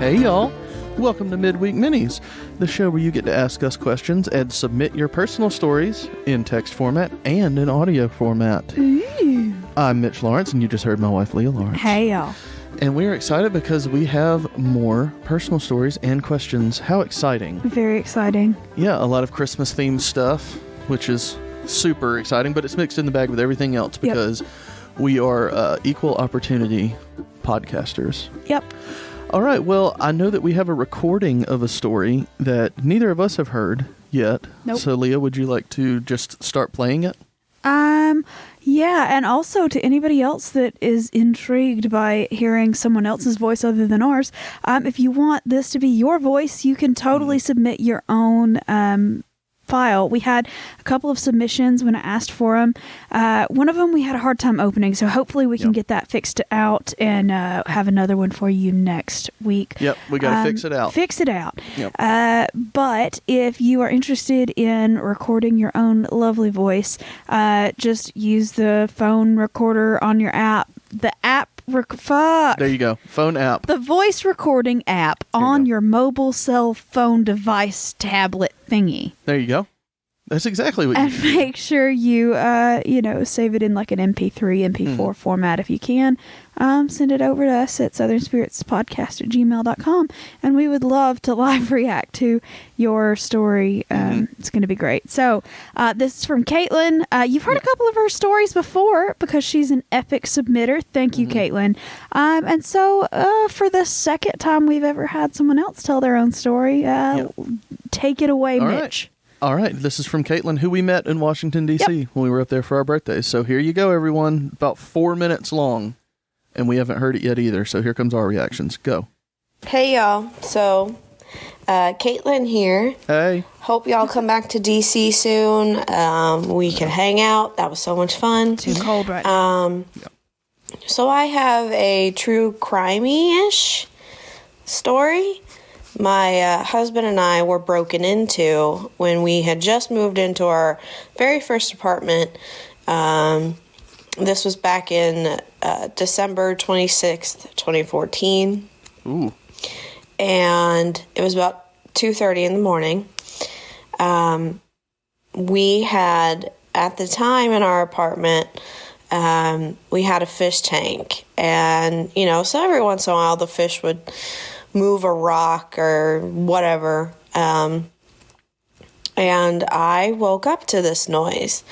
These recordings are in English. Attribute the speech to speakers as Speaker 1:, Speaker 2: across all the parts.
Speaker 1: Hey y'all, welcome to Midweek Minis, the show where you get to ask us questions and submit your personal stories in text format and in audio format.
Speaker 2: Ooh.
Speaker 1: I'm Mitch Lawrence, and you just heard my wife Leah Lawrence.
Speaker 2: Hey y'all.
Speaker 1: And we're excited because we have more personal stories and questions. How exciting.
Speaker 2: Very exciting.
Speaker 1: Yeah, a lot of Christmas themed stuff, which is super exciting, but it's mixed in the bag with everything else because we are equal opportunity podcasters.
Speaker 2: Yep.
Speaker 1: All right, well, I know that we have a recording of a story that neither of us have heard yet.
Speaker 2: Nope.
Speaker 1: So, Leah, would you like to just start playing it?
Speaker 2: Yeah, and also to anybody else that is intrigued by hearing someone else's voice other than ours, if you want this to be your voice, you can totally submit your own file. We had a couple of submissions when I asked for them. One of them we had a hard time opening, so hopefully we can get that fixed out and have another one for you next week.
Speaker 1: Yep, we got to fix it out.
Speaker 2: Fix it out.
Speaker 1: Yep.
Speaker 2: But if you are interested in recording your own lovely voice, just use the phone recorder on your app. The app
Speaker 1: There you go. Phone app.
Speaker 2: The voice recording app on your mobile cell phone device tablet thingy.
Speaker 1: There you go. That's exactly what you
Speaker 2: And make sure you, save it in like an MP3, MP4 format if you can. Send it over to us at southernspiritspodcast@gmail.com. And we would love to live react to your story. It's going to be great. So this is from Caitlyn. You've heard a couple of her stories before because she's an epic submitter. Thank you, Caitlyn. And so for the second time we've ever had someone else tell their own story, take it away,
Speaker 1: All
Speaker 2: Mitch.
Speaker 1: Right. All right, this is from Caitlyn, who we met in Washington, D.C. when we were up there for our birthdays. So here you go, everyone. About 4 minutes long, and we haven't heard it yet either. So here comes our reactions. Go.
Speaker 3: Hey, y'all. So, Caitlyn here.
Speaker 1: Hey.
Speaker 3: Hope y'all come back to D.C. soon. We can hang out. That was so much fun.
Speaker 2: Too cold right now.
Speaker 3: So I have a true crimey-ish story. My husband and I were broken into when we had just moved into our very first apartment. This was back in December 26th, 2014.
Speaker 1: Ooh.
Speaker 3: And it was about 2:30 in the morning. We had, at the time in our apartment, we had a fish tank. And, so every once in a while the fish would move a rock or whatever. And I woke up to this noise.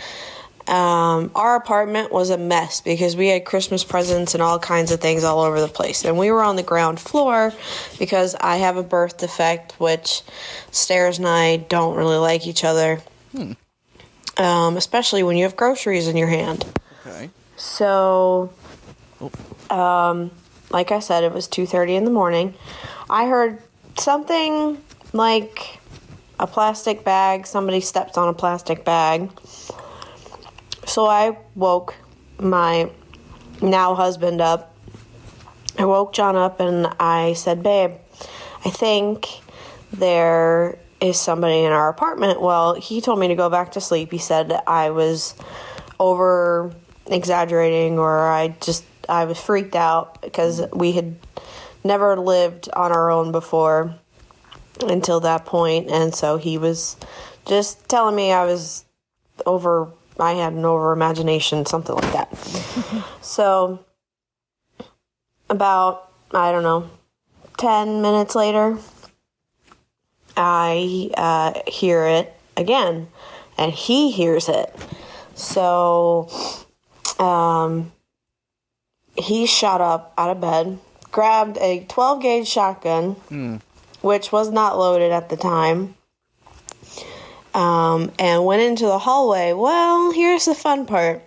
Speaker 3: Our apartment was a mess because we had Christmas presents and all kinds of things all over the place. And we were on the ground floor because I have a birth defect, which Stairs and I don't really like each other. Especially when you have groceries in your hand.
Speaker 1: Okay.
Speaker 3: So, like I said, it was 2:30 in the morning. I heard something like a plastic bag. Somebody stepped on a plastic bag. So I woke my now husband up. I woke John up and I said, "Babe, I think there is somebody in our apartment." Well, he told me to go back to sleep. He said that I was over exaggerating or I was freaked out because we had never lived on our own before until that point, and so he was just telling me I had an over imagination, something like that. So about, 10 minutes later, I hear it again, and he hears it. So he shot up out of bed, grabbed a 12-gauge shotgun, which was not loaded at the time, and went into the hallway. Well, here's the fun part.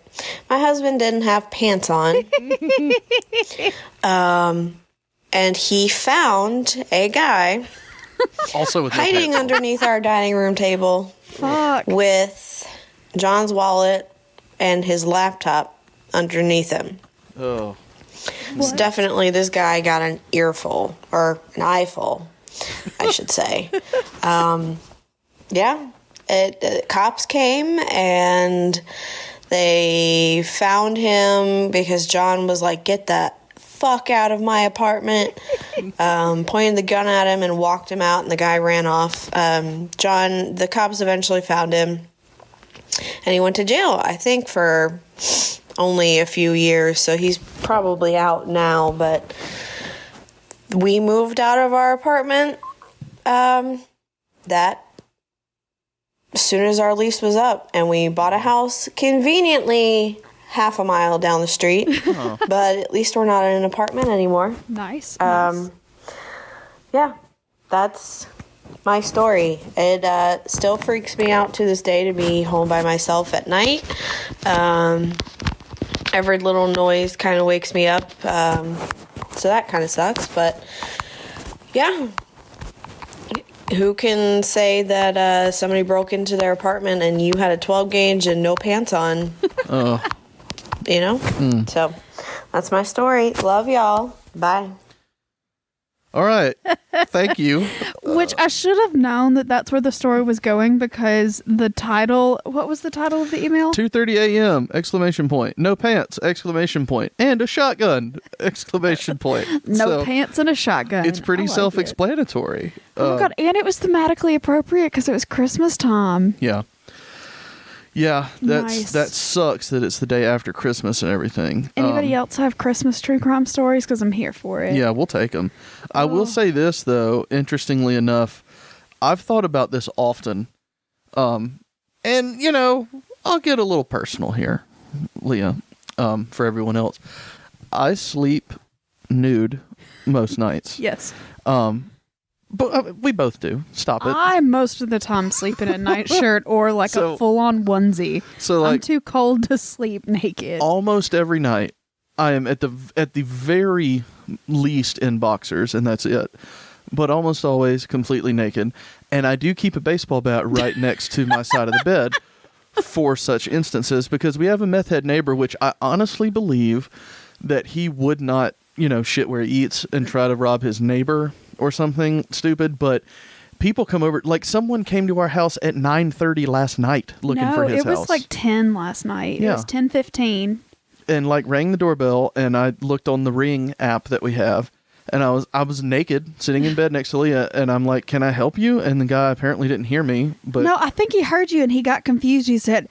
Speaker 3: My husband didn't have pants on, and he found a guy
Speaker 1: Also with no
Speaker 3: hiding
Speaker 1: pants on.
Speaker 3: underneath our dining room table with John's wallet and his laptop underneath him.
Speaker 1: Oh.
Speaker 3: It's definitely, this guy got an earful, or an eyeful, I should say. Cops came and they found him because John was like, "Get that fuck out of my apartment, pointed the gun at him and walked him out, and the guy ran off. The cops eventually found him, and he went to jail, I think, for only a few years, so he's probably out now. But we moved out of our apartment that as soon as our lease was up, and we bought a house conveniently half a mile down the street. Oh. But at least we're not in an apartment anymore.
Speaker 2: Nice.
Speaker 3: Yeah, that's my story. It still freaks me out to this day to be home by myself at night. Every little noise kind of wakes me up, so that kind of sucks. But yeah, who can say that somebody broke into their apartment and you had a 12 gauge and no pants on?
Speaker 1: Oh.
Speaker 3: You know? So that's my story. Love y'all. Bye.
Speaker 1: All right. Thank you.
Speaker 2: Which I should have known that that's where the story was going, because the title, what was the title of the email?
Speaker 1: 2:30 a.m. exclamation point. No pants exclamation point. And a shotgun exclamation point.
Speaker 2: No pants and a shotgun.
Speaker 1: It's pretty self-explanatory.
Speaker 2: Oh my God. And it was thematically appropriate because it was Christmas time.
Speaker 1: Yeah. Yeah,
Speaker 2: Nice.
Speaker 1: That sucks that it's the day after Christmas and everything.
Speaker 2: Anybody else have Christmas true crime stories? Because I'm here for it.
Speaker 1: Yeah, we'll take them. I will say this, though, interestingly enough, I've thought about this often. And, you know, I'll get a little personal here, Leah, for everyone else. I sleep nude most nights.
Speaker 2: Yes.
Speaker 1: But we both do. Stop it.
Speaker 2: I most of the time sleep in a nightshirt or like a full-on onesie.
Speaker 1: So like,
Speaker 2: I'm too cold to sleep naked.
Speaker 1: Almost every night, I am at the very least in boxers, and that's it. But almost always completely naked. And I do keep a baseball bat right next to my side of the bed for such instances, because we have a meth head neighbor, which I honestly believe that he would not, you know, shit where he eats and try to rob his neighbor or something stupid. But people come over, like someone came to our house at 9:30 last night looking for his house.
Speaker 2: No, it was like 10 last night.
Speaker 1: Yeah.
Speaker 2: It was 10:15.
Speaker 1: And like rang the doorbell, and I looked on the Ring app that we have, and I was naked sitting in bed next to Leah, and I'm like, "Can I help you?" And the guy apparently didn't hear me, but
Speaker 2: No, I think he heard you and he got confused. He said,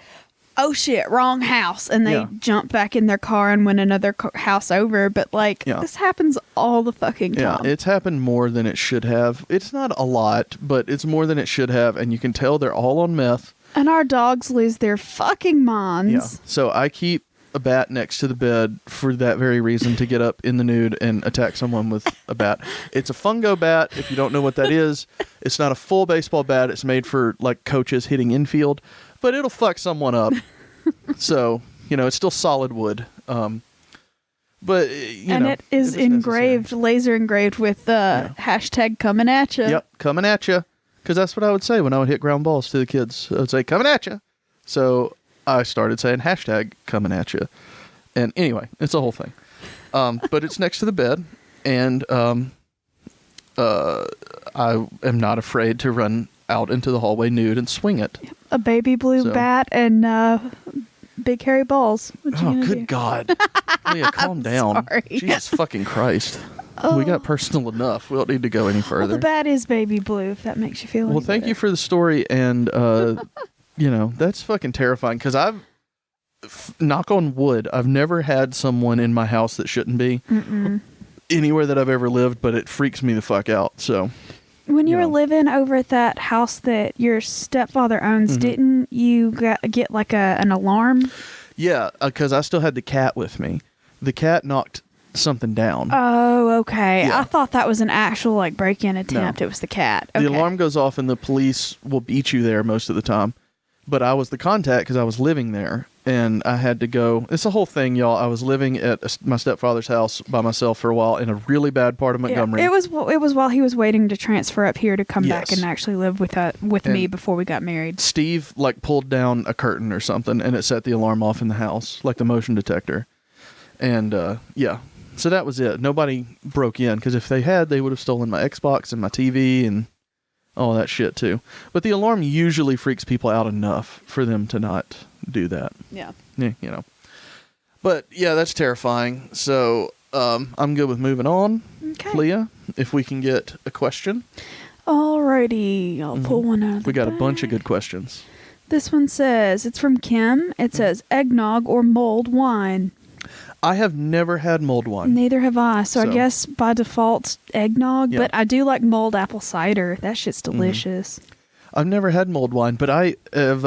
Speaker 2: "Oh shit, wrong house." And they jumped back in their car and went another house over. But like, this happens all the fucking time.
Speaker 1: Yeah, it's happened more than it should have. It's not a lot, but it's more than it should have. And you can tell they're all on meth.
Speaker 2: And our dogs lose their fucking minds.
Speaker 1: Yeah. So I keep a bat next to the bed for that very reason, to get up in the nude and attack someone with a bat. It's a fungo bat, if you don't know what that is. It's not a full baseball bat. It's made for like coaches hitting infield, but it'll fuck someone up. So, you know, it's still solid wood. But, you know,
Speaker 2: it is engraved, laser engraved with hashtag coming at you.
Speaker 1: Yep, coming at you. Because that's what I would say when I would hit ground balls to the kids. I would say, coming at you. So I started saying hashtag coming at you. And anyway, it's a whole thing. But it's next to the bed. And I am not afraid to run out into the hallway nude and swing it.
Speaker 2: A baby blue bat and big hairy balls.
Speaker 1: Oh, good God. Leah, calm down.
Speaker 2: Sorry.
Speaker 1: Jesus fucking Christ. We got personal enough. We don't need to go any further.
Speaker 2: Well, the bat is baby blue, if that makes you feel any
Speaker 1: thank
Speaker 2: better.
Speaker 1: you for the story. And, you know, that's fucking terrifying, because knock on wood, I've never had someone in my house that shouldn't be anywhere that I've ever lived, but it freaks me the fuck out. So
Speaker 2: when you were living over at that house that your stepfather owns, didn't you get like an alarm?
Speaker 1: Yeah, because I still had the cat with me. The cat knocked something down.
Speaker 2: Oh, okay.
Speaker 1: Yeah.
Speaker 2: I thought that was an actual like break-in attempt. No. It was the cat. Okay.
Speaker 1: The alarm goes off and the police will beat you there most of the time. But I was the contact because I was living there, and I had to go. It's a whole thing, y'all. I was living at my stepfather's house by myself for a while in a really bad part of Montgomery.
Speaker 2: Yeah, it was while he was waiting to transfer up here to come back and actually live with me before we got married.
Speaker 1: Steve like pulled down a curtain or something, and it set the alarm off in the house, like the motion detector. And so that was it. Nobody broke in, because if they had, they would have stolen my Xbox and my TV and all that shit too. But the alarm usually freaks people out enough for them to not do that.
Speaker 2: Yeah.
Speaker 1: You know. But yeah, that's terrifying. So I'm good with moving on.
Speaker 2: Okay.
Speaker 1: Leah, if we can get a question.
Speaker 2: Alrighty, I'll pull one out of the
Speaker 1: We got a
Speaker 2: bag.
Speaker 1: bunch of good questions.
Speaker 2: This one says, it's from Kim. It says, eggnog or mulled wine.
Speaker 1: I have never had mulled wine.
Speaker 2: Neither have I. So I
Speaker 1: So-
Speaker 2: guess by default, eggnog.
Speaker 1: Yeah.
Speaker 2: But I do like mulled apple cider. That shit's delicious.
Speaker 1: I've never had mulled wine, but I have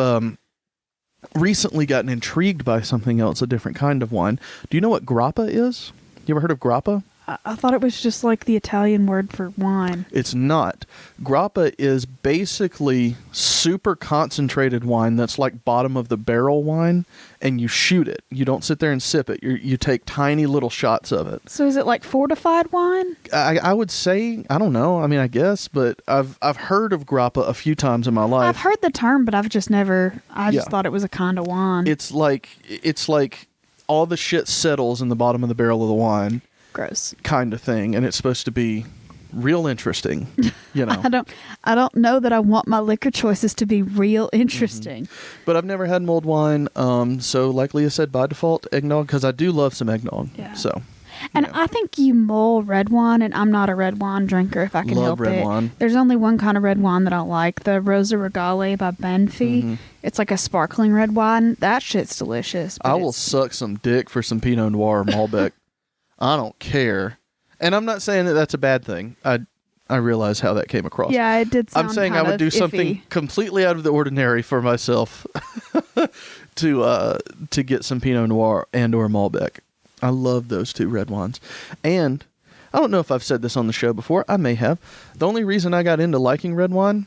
Speaker 1: recently gotten intrigued by something else, a different kind of wine. Do you know what grappa is? You ever heard of grappa?
Speaker 2: I thought it was just like the Italian word for wine.
Speaker 1: It's not. Grappa is basically super concentrated wine that's like bottom of the barrel wine, and you shoot it. You don't sit there and sip it. You take tiny little shots of it.
Speaker 2: So is it like fortified wine?
Speaker 1: I would say, I don't know. I mean, I guess, but I've heard of grappa a few times in my life.
Speaker 2: I've heard the term, but I've just never. I just
Speaker 1: Yeah.
Speaker 2: thought it was a kind of wine.
Speaker 1: It's like all the shit settles in the bottom of the barrel of the wine.
Speaker 2: Gross.
Speaker 1: Kind of thing, and it's supposed to be real interesting, you know.
Speaker 2: I don't know that I want my liquor choices to be real interesting.
Speaker 1: But I've never had mulled wine, so like Leah said, by default, eggnog, because I do love some eggnog.
Speaker 2: Yeah.
Speaker 1: So,
Speaker 2: And
Speaker 1: yeah.
Speaker 2: I think you mull red wine, and I'm not a red wine drinker if I can
Speaker 1: Love
Speaker 2: help
Speaker 1: red
Speaker 2: it.
Speaker 1: wine.
Speaker 2: There's only one kind of red wine that I like, the Rosa Regale by Benfey. It's like a sparkling red wine. That shit's delicious. but
Speaker 1: I will
Speaker 2: it's-
Speaker 1: suck some dick for some Pinot Noir or Malbec. I don't care. And I'm not saying that that's a bad thing. I realize how that came across.
Speaker 2: Yeah, it did sound
Speaker 1: I'm saying I
Speaker 2: kind
Speaker 1: would
Speaker 2: of
Speaker 1: do something
Speaker 2: iffy.
Speaker 1: completely out of the ordinary for myself to get some Pinot Noir and or Malbec. I love those two red wines. And I don't know if I've said this on the show before. I may have. The only reason I got into liking red wine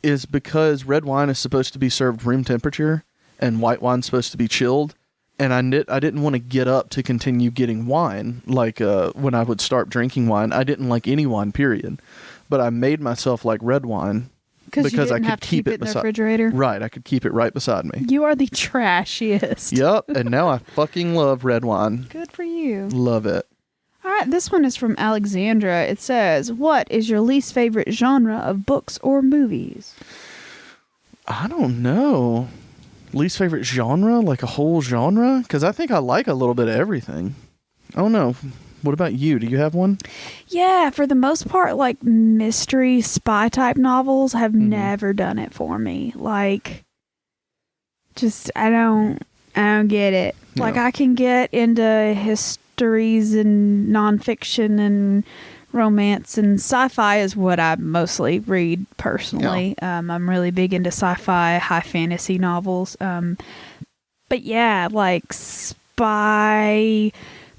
Speaker 1: is because red wine is supposed to be served room temperature and white wine's supposed to be chilled. And I didn't want to get up to continue getting wine. Like when I would start drinking wine, I didn't like any wine, period. But I made myself like red wine
Speaker 2: you
Speaker 1: because I
Speaker 2: didn't
Speaker 1: could
Speaker 2: have to
Speaker 1: keep it
Speaker 2: in the
Speaker 1: beside.
Speaker 2: refrigerator.
Speaker 1: Right, I could keep it right beside me.
Speaker 2: You are the trashiest.
Speaker 1: Yep, and now I fucking love red wine.
Speaker 2: Good for you.
Speaker 1: Love it.
Speaker 2: All right, this one is from Alexandra. It says, what is your least favorite genre of books or movies?
Speaker 1: I don't know. Least favorite genre? Like a whole genre? Because I think I like a little bit of everything. I don't know. What about you? Do you have one?
Speaker 2: Yeah, for the most part, like mystery spy type novels have never done it for me. Like, just I don't get it. Like
Speaker 1: Yeah.
Speaker 2: I can get into histories and nonfiction and romance, and sci-fi is what I mostly read personally. I'm really big into sci-fi, high fantasy novels. But yeah, like spy,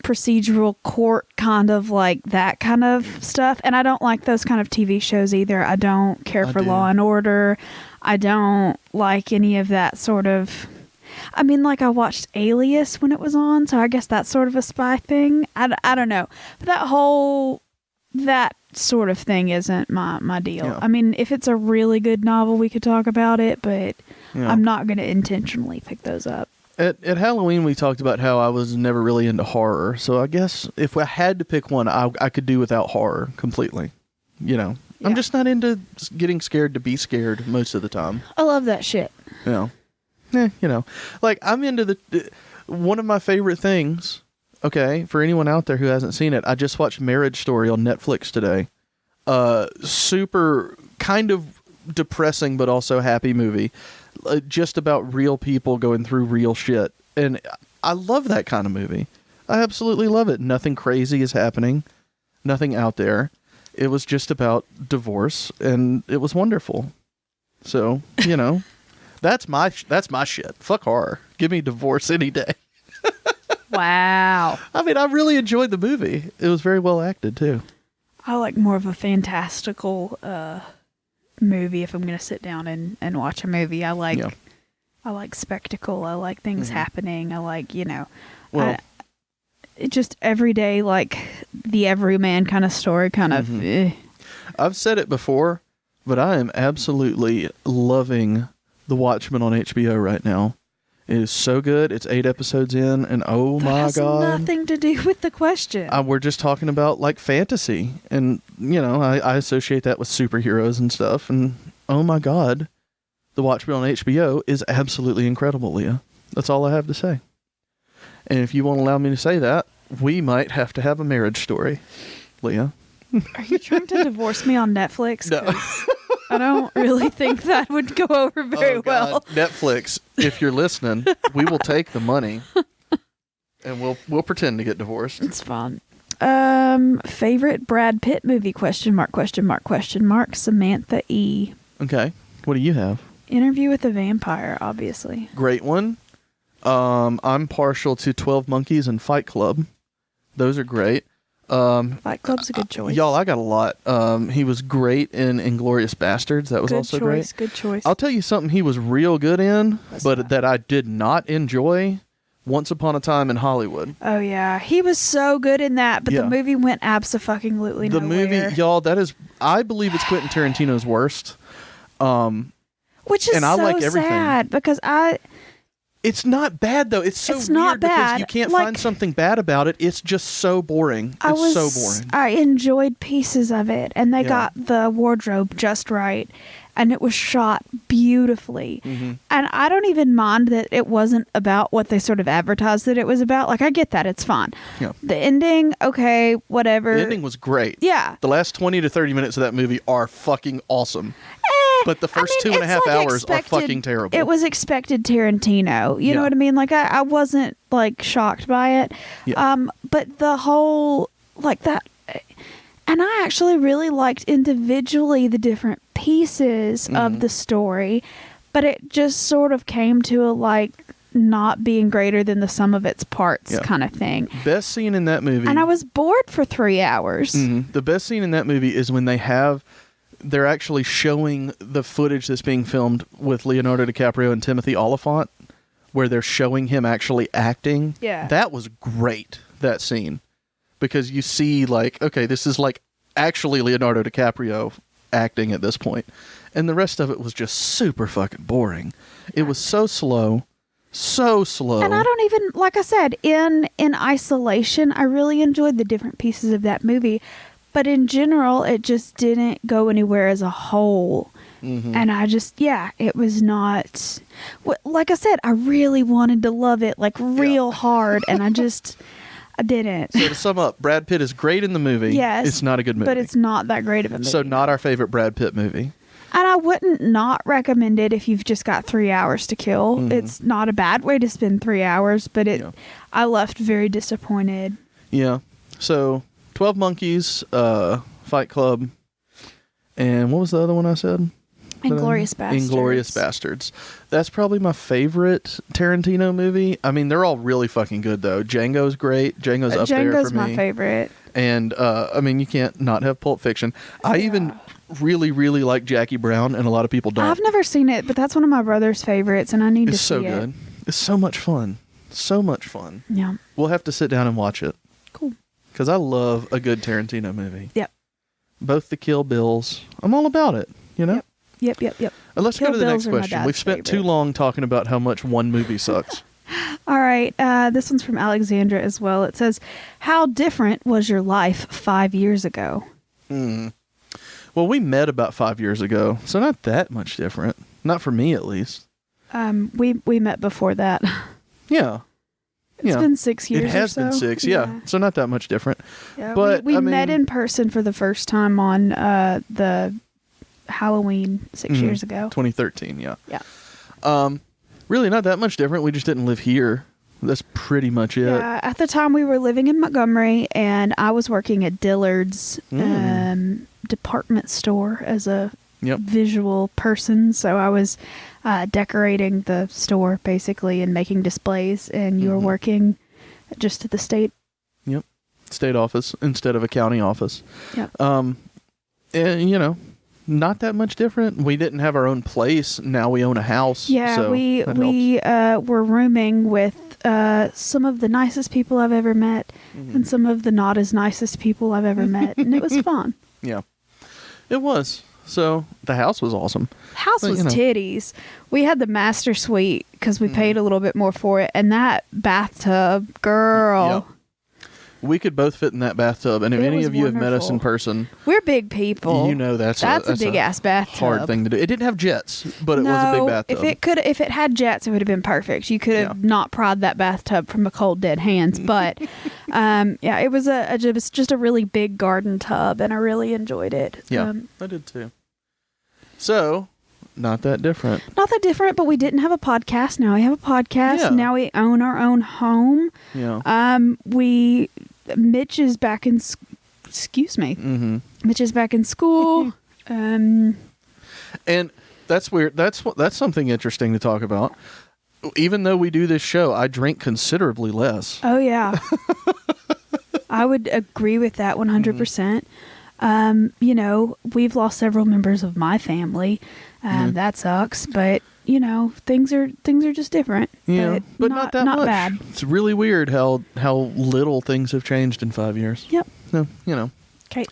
Speaker 2: procedural court, kind of like that kind of stuff. And I don't like those kind of TV shows either. I don't care
Speaker 1: I
Speaker 2: for
Speaker 1: do.
Speaker 2: Law and Order. I don't like any of that sort of. I mean, like I watched Alias when it was on, so I guess that's sort of a spy thing. I don't know. But that sort of thing isn't my deal.
Speaker 1: Yeah.
Speaker 2: I mean, if it's a really good novel, we could talk about it, but
Speaker 1: Yeah.
Speaker 2: I'm not going to intentionally pick those up.
Speaker 1: At Halloween, we talked about how I was never really into horror. So I guess if I had to pick one, I could do without horror completely. You know,
Speaker 2: Yeah.
Speaker 1: I'm just not into getting scared to be scared most of the time.
Speaker 2: I love that shit.
Speaker 1: You know, you know, like I'm into one of my favorite things. Okay, for anyone out there who hasn't seen it, I just watched Marriage Story on Netflix today. Super kind of depressing but also happy movie. Just about real people going through real shit. And I love that kind of movie. I absolutely love it. Nothing crazy is happening. Nothing out there. It was just about divorce and it was wonderful. So, you know, that's my shit. Fuck horror. Give me divorce any day.
Speaker 2: Wow.
Speaker 1: I mean, I really enjoyed the movie. It was very well acted too.
Speaker 2: I like more of a fantastical movie if I'm going to sit down and watch a movie. I like spectacle. I like things happening. I like,
Speaker 1: Well,
Speaker 2: just everyday, like the everyman kind of story, kind of.
Speaker 1: I've said it before, but I am absolutely loving The Watchmen on HBO right now. It is so good. It's 8 episodes in, and oh
Speaker 2: That
Speaker 1: my
Speaker 2: has
Speaker 1: god.
Speaker 2: nothing to do with the question.
Speaker 1: We're just talking about like fantasy, and I associate that with superheroes and stuff, and oh my god, The Watchmen on HBO is absolutely incredible, Leah. That's all I have to say. And if you won't allow me to say that, we might have to have a marriage story, Leah.
Speaker 2: Are you trying to divorce me on Netflix?
Speaker 1: No.
Speaker 2: 'Cause I don't really think that would go over very well.
Speaker 1: Netflix, if you're listening, we will take the money and we'll pretend to get divorced.
Speaker 2: It's fun. Favorite Brad Pitt movie? ? Samantha E.
Speaker 1: Okay. What do you have?
Speaker 2: Interview with the Vampire, obviously.
Speaker 1: Great one. I'm partial to 12 Monkeys and Fight Club. Those are great.
Speaker 2: Fight Club's a good choice.
Speaker 1: Y'all, I got a lot. He was great in Inglourious Bastards. That was
Speaker 2: good
Speaker 1: also
Speaker 2: choice,
Speaker 1: great.
Speaker 2: Good choice.
Speaker 1: I'll tell you something he was real good in,
Speaker 2: That
Speaker 1: that I did not enjoy. Once Upon a Time in Hollywood.
Speaker 2: Oh yeah, he was so good in that, but
Speaker 1: Yeah.
Speaker 2: the movie went abso-fucking-lutely
Speaker 1: The
Speaker 2: nowhere.
Speaker 1: movie, y'all, I believe it's Quentin Tarantino's worst.
Speaker 2: Which is
Speaker 1: and I
Speaker 2: so
Speaker 1: like everything.
Speaker 2: sad because
Speaker 1: It's not bad though. It's so
Speaker 2: It's
Speaker 1: weird
Speaker 2: not
Speaker 1: because
Speaker 2: bad.
Speaker 1: you can't
Speaker 2: Like-
Speaker 1: find something bad about it. It's just so boring. It's so boring.
Speaker 2: I enjoyed pieces of it, and they
Speaker 1: Yeah.
Speaker 2: got the wardrobe just right, and it was shot beautifully.
Speaker 1: Mm-hmm.
Speaker 2: And I don't even mind that it wasn't about what they sort of advertised that it was about. Like, I get that. It's fine.
Speaker 1: Yeah.
Speaker 2: The ending, okay, whatever.
Speaker 1: The ending was great.
Speaker 2: Yeah.
Speaker 1: The last 20 to 30 minutes of that movie are fucking awesome. But the first 2.5
Speaker 2: it's like
Speaker 1: hours are
Speaker 2: expected-
Speaker 1: fucking terrible.
Speaker 2: It was expected Tarantino. You know
Speaker 1: Yeah.
Speaker 2: what I mean? Like, I wasn't, like, shocked by it.
Speaker 1: Yeah.
Speaker 2: But the whole, like, that... And I actually really liked individually the different pieces of the story, but it just sort of came to a, like, not being greater than the sum of its parts kind of thing.
Speaker 1: Best scene in that movie.
Speaker 2: And I was bored for 3 hours.
Speaker 1: The best scene in that movie is when they're actually showing the footage that's being filmed with Leonardo DiCaprio and Timothy Olyphant, where they're showing him actually acting.
Speaker 2: Yeah.
Speaker 1: That was great, that scene. Because you see, like, okay, this is like actually Leonardo DiCaprio acting at this point. And the rest of it was just super fucking boring. It was so slow. So slow.
Speaker 2: And I don't even, like I said, in isolation, I really enjoyed the different pieces of that movie. But in general, it just didn't go anywhere as a whole. And I just, it was not... Like I said, I really wanted to love it, like, real hard. And I didn't.
Speaker 1: So to sum up, Brad Pitt is great in the movie.
Speaker 2: Yes.
Speaker 1: It's not a good movie.
Speaker 2: But it's not that great of a movie.
Speaker 1: So not our favorite Brad Pitt movie.
Speaker 2: And I wouldn't not recommend it if you've just got 3 hours to kill. It's not a bad way to spend 3 hours, but I left very disappointed.
Speaker 1: Yeah. So 12 Monkeys, Fight Club, and what was the other one I said?
Speaker 2: Inglourious Bastards.
Speaker 1: Inglourious Bastards. That's probably my favorite Tarantino movie. I mean, they're all really fucking good, though. Django's great. Django's up there for me.
Speaker 2: my favorite.
Speaker 1: And, I mean, you can't not have Pulp Fiction. I even really, really like Jackie Brown, and a lot of people don't.
Speaker 2: I've never seen it, but that's one of my brother's favorites, and I need to
Speaker 1: It's
Speaker 2: see
Speaker 1: so
Speaker 2: it.
Speaker 1: good. It's so much fun. So much fun.
Speaker 2: Yeah.
Speaker 1: We'll have to sit down and watch it.
Speaker 2: Cool.
Speaker 1: Because I love a good Tarantino movie.
Speaker 2: Yep.
Speaker 1: Both the Kill Bills. I'm all about it, you know?
Speaker 2: Yep.
Speaker 1: Let's go
Speaker 2: Kill
Speaker 1: to the
Speaker 2: Bills
Speaker 1: next
Speaker 2: are my
Speaker 1: question.
Speaker 2: dad's
Speaker 1: We've spent too
Speaker 2: favorite.
Speaker 1: long talking about how much one movie sucks.
Speaker 2: All right. This one's from Alexandre as well. It says, how different was your life 5 years ago?
Speaker 1: Well, we met about 5 years ago, so not that much different. Not for me, at least.
Speaker 2: We met before that.
Speaker 1: Yeah.
Speaker 2: It's been 6 years
Speaker 1: It has
Speaker 2: or
Speaker 1: been
Speaker 2: so.
Speaker 1: 6, yeah. So not that much different.
Speaker 2: Yeah,
Speaker 1: But,
Speaker 2: we
Speaker 1: I
Speaker 2: met
Speaker 1: mean-
Speaker 2: in person for the first time on the Halloween 6 years ago.
Speaker 1: 2013, yeah.
Speaker 2: Yeah.
Speaker 1: Really not that much different. We just didn't live here. That's pretty much it.
Speaker 2: Yeah, at the time we were living in Montgomery, and I was working at Dillard's department store as a
Speaker 1: Yep.
Speaker 2: visual person. So I was decorating the store basically and making displays, and you were working just at the state.
Speaker 1: Yep. State office instead of a county office.
Speaker 2: Yep.
Speaker 1: And, you know, not that much different. We didn't have our own place. Now we own a house.
Speaker 2: Yeah,
Speaker 1: so
Speaker 2: we
Speaker 1: that helps.
Speaker 2: were rooming with some of the nicest people I've ever met and some of the not as nicest people I've ever met, and it was fun.
Speaker 1: Yeah. It was. So the house was awesome.
Speaker 2: House
Speaker 1: But,
Speaker 2: was
Speaker 1: you know.
Speaker 2: titties. We had the master suite because we paid a little bit more for it, and that bathtub, girl.
Speaker 1: Yep. We could both fit in that bathtub, and if
Speaker 2: It
Speaker 1: any
Speaker 2: was
Speaker 1: of you have met us in
Speaker 2: wonderful.
Speaker 1: person,
Speaker 2: We're big people.
Speaker 1: you know that's
Speaker 2: a big ass bathtub.
Speaker 1: hard thing to do. It didn't have jets, but it was a big bathtub.
Speaker 2: If it had jets, it would have been perfect. You could have not pried that bathtub from a cold dead hands. But Yeah, it was just a really big garden tub, and I really enjoyed it.
Speaker 1: Yeah, I did too. So, not that different.
Speaker 2: Not that different, but we didn't have a podcast. Now we have a podcast.
Speaker 1: Yeah.
Speaker 2: Now we own our own home.
Speaker 1: Yeah.
Speaker 2: Mitch is back in. Excuse me.
Speaker 1: Mm-hmm.
Speaker 2: Mitch is back in school.
Speaker 1: And that's weird. That's something interesting to talk about. Even though we do this show, I drink considerably less.
Speaker 2: Oh yeah, I would agree with that 100%. We've lost several members of my family. That sucks, but things are just different.
Speaker 1: Yeah, but not that much.
Speaker 2: Bad.
Speaker 1: It's really weird how little things have changed in 5 years.
Speaker 2: Yep.
Speaker 1: So,
Speaker 2: Okay.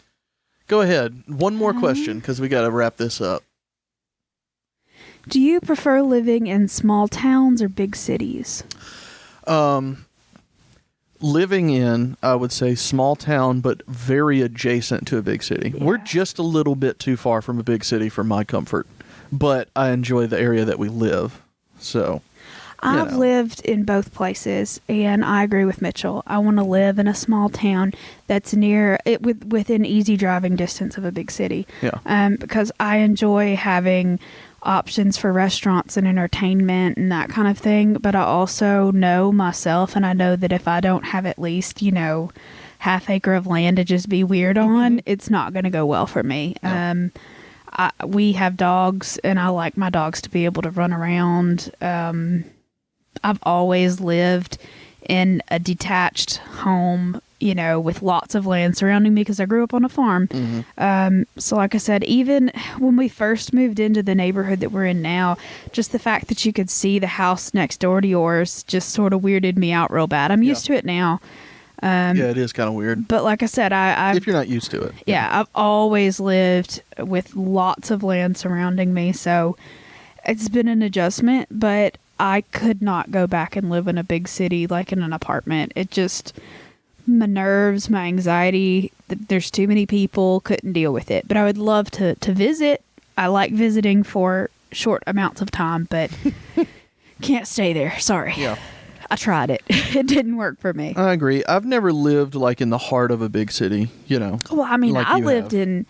Speaker 1: Go ahead. One more question, because we got to wrap this up.
Speaker 2: Do you prefer living in small towns or big cities?
Speaker 1: Living in, I would say, small town, but very adjacent to a big city.
Speaker 2: Yeah.
Speaker 1: We're just a little bit too far from a big city for my comfort, but I enjoy the area that we live. So,
Speaker 2: I've lived in both places, and I agree with Mitchell. I want to live in a small town that's near it, within easy driving distance of a big city.
Speaker 1: Yeah.
Speaker 2: Because I enjoy having options for restaurants and entertainment and that kind of thing. But I also know myself, and I know that if I don't have at least, half acre of land to just be weird on, it's not going to go well for me.
Speaker 1: Yeah.
Speaker 2: We have dogs, and I like my dogs to be able to run around. I've always lived in a detached home, with lots of land surrounding me because I grew up on a farm. So like I said, even when we first moved into the neighborhood that we're in now, just the fact that you could see the house next door to yours just sort of weirded me out real bad. I'm used to it now.
Speaker 1: Yeah, it is kind of weird.
Speaker 2: But like I said,
Speaker 1: if you're not used to it.
Speaker 2: Yeah, I've always lived with lots of land surrounding me. So it's been an adjustment, but I could not go back and live in a big city like in an apartment. It just, my nerves, my anxiety, there's too many people, couldn't deal with it. But I would love to visit. I like visiting for short amounts of time, but can't stay there. Sorry.
Speaker 1: Yeah.
Speaker 2: I tried it. It didn't work for me.
Speaker 1: I agree. I've never lived like in the heart of a big city,
Speaker 2: Well, I mean,
Speaker 1: like
Speaker 2: I lived in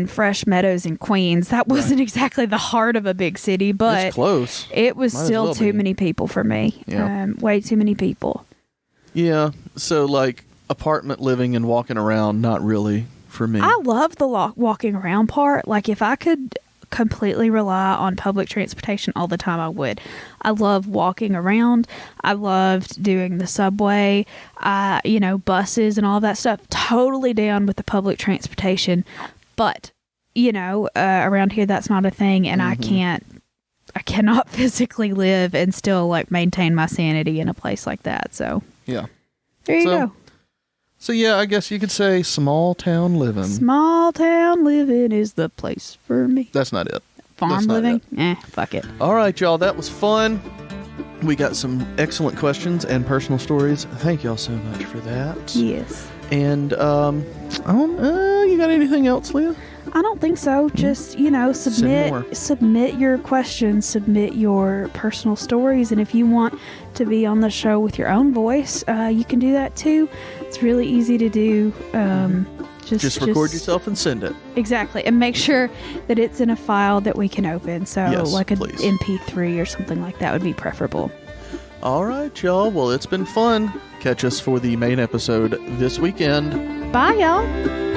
Speaker 2: Fresh Meadows in Queens. That wasn't exactly the heart of a big city, but
Speaker 1: it's close.
Speaker 2: It was
Speaker 1: Might as
Speaker 2: still
Speaker 1: well
Speaker 2: too
Speaker 1: be.
Speaker 2: many people for me.
Speaker 1: Yeah.
Speaker 2: Way too many people.
Speaker 1: Yeah. So like apartment living and walking around, not really for me.
Speaker 2: I love the walking around part. Like if I could completely rely on public transportation all the time, I would. I love walking around. I loved doing the subway, buses and all that stuff. Totally down with the public transportation. But, around here, that's not a thing. And I cannot physically live and still like maintain my sanity in a place like that. So
Speaker 1: yeah.
Speaker 2: there you go.
Speaker 1: So yeah, I guess you could say small town living.
Speaker 2: Small town living is the place for me.
Speaker 1: That's not it.
Speaker 2: Farm
Speaker 1: That's not
Speaker 2: living?
Speaker 1: it.
Speaker 2: Fuck it.
Speaker 1: All right, y'all. That was fun. We got some excellent questions and personal stories. Thank y'all so much for that.
Speaker 2: Yes.
Speaker 1: And you got anything else, Leah?
Speaker 2: I don't think so. Just, submit your questions, submit your personal stories, and if you want to be on the show with your own voice, you can do that too. It's really easy to do. Just
Speaker 1: record yourself and send it.
Speaker 2: Exactly. And make sure that it's in a file that we can open. So
Speaker 1: yes,
Speaker 2: like an
Speaker 1: please.
Speaker 2: MP3 or something like that would be preferable.
Speaker 1: All right, y'all. Well, it's been fun. Catch us for the main episode this weekend.
Speaker 2: Bye, y'all.